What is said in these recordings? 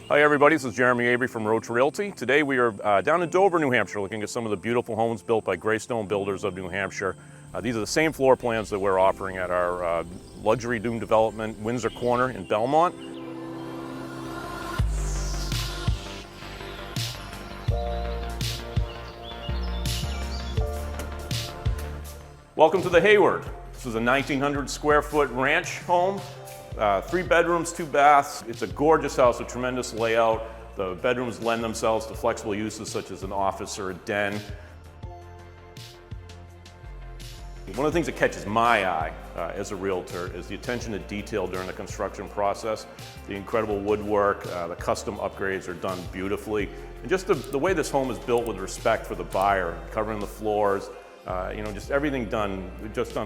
Hi everybody, this is Jeremy Avery from Roche Realty. Today we are down in Dover, New Hampshire, looking at some of the beautiful homes built by Graystone builders of New Hampshire. These are the same floor plans that we're offering at our luxury dome development, Windsor Corner in Belmont. Welcome to the Hayward. This is a 1,900 square foot ranch home. 3 bedrooms, 2 baths. It's a gorgeous house, a tremendous layout. The bedrooms lend themselves to flexible uses such as an office or a den. One of the things that catches my eye as a realtor is the attention to detail during the construction process. The incredible woodwork, the custom upgrades are done beautifully. And just the way this home is built with respect for the buyer, covering the floors, just everything done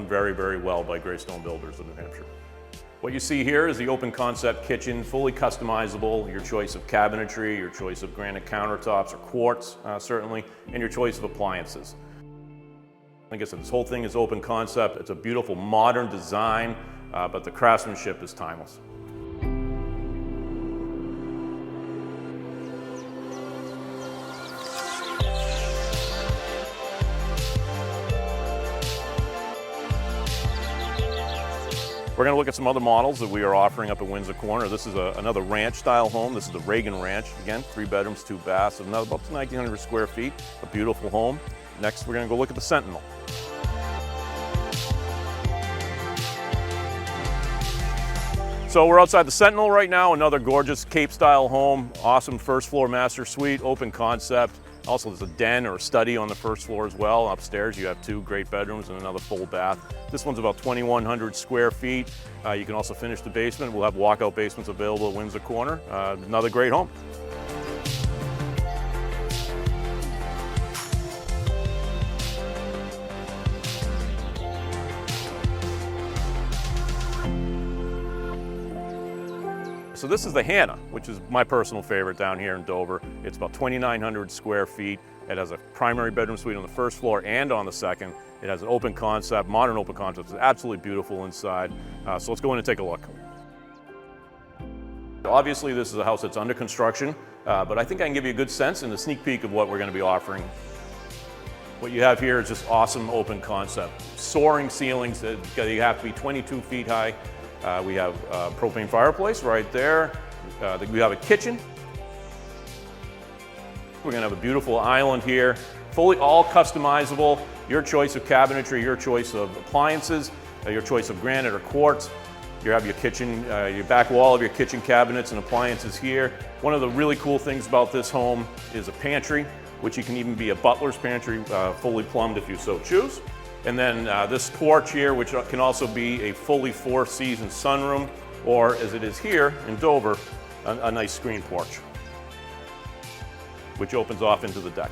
very, very well by Graystone builders of New Hampshire. What you see here is the open concept kitchen, fully customizable, your choice of cabinetry, your choice of granite countertops or quartz, certainly, and your choice of appliances. Like I said, this whole thing is open concept. It's a beautiful modern design, but the craftsmanship is timeless. We're going to look at some other models that we are offering up at Windsor Corner. This is another ranch style home. This is the Reagan Ranch. Again, 3 bedrooms, 2 baths, about 1,900 square feet. A beautiful home. Next, we're going to go look at the Sentinel. So we're outside the Sentinel right now, another gorgeous Cape style home. Awesome first floor master suite, open concept. Also, there's a den or a study on the first floor as well. Upstairs, you have 2 great bedrooms and another full bath. This one's about 2,100 square feet. You can also finish the basement. We'll have walkout basements available at Windsor Corner. Another great home. So this is the Hannah, which is my personal favorite down here in Dover. It's about 2,900 square feet. It has a primary bedroom suite on the first floor and on the second. It has an open concept, modern open concept. It's absolutely beautiful inside. So let's go in and take a look. Obviously, this is a house that's under construction, but I think I can give you a good sense and a sneak peek of what we're going to be offering. What you have here is just awesome open concept. Soaring ceilings that you have to be 22 feet high. We have a propane fireplace right there. We have a kitchen. We're going to have a beautiful island here, fully all customizable. Your choice of cabinetry, your choice of appliances, your choice of granite or quartz. You have your kitchen, your back wall of your kitchen cabinets and appliances here. One of the really cool things about this home is a pantry, which you can even be a butler's pantry, fully plumbed if you so choose. And then this porch here, which can also be a fully 4-season sunroom, or as it is here in Dover, a nice screen porch, which opens off into the deck.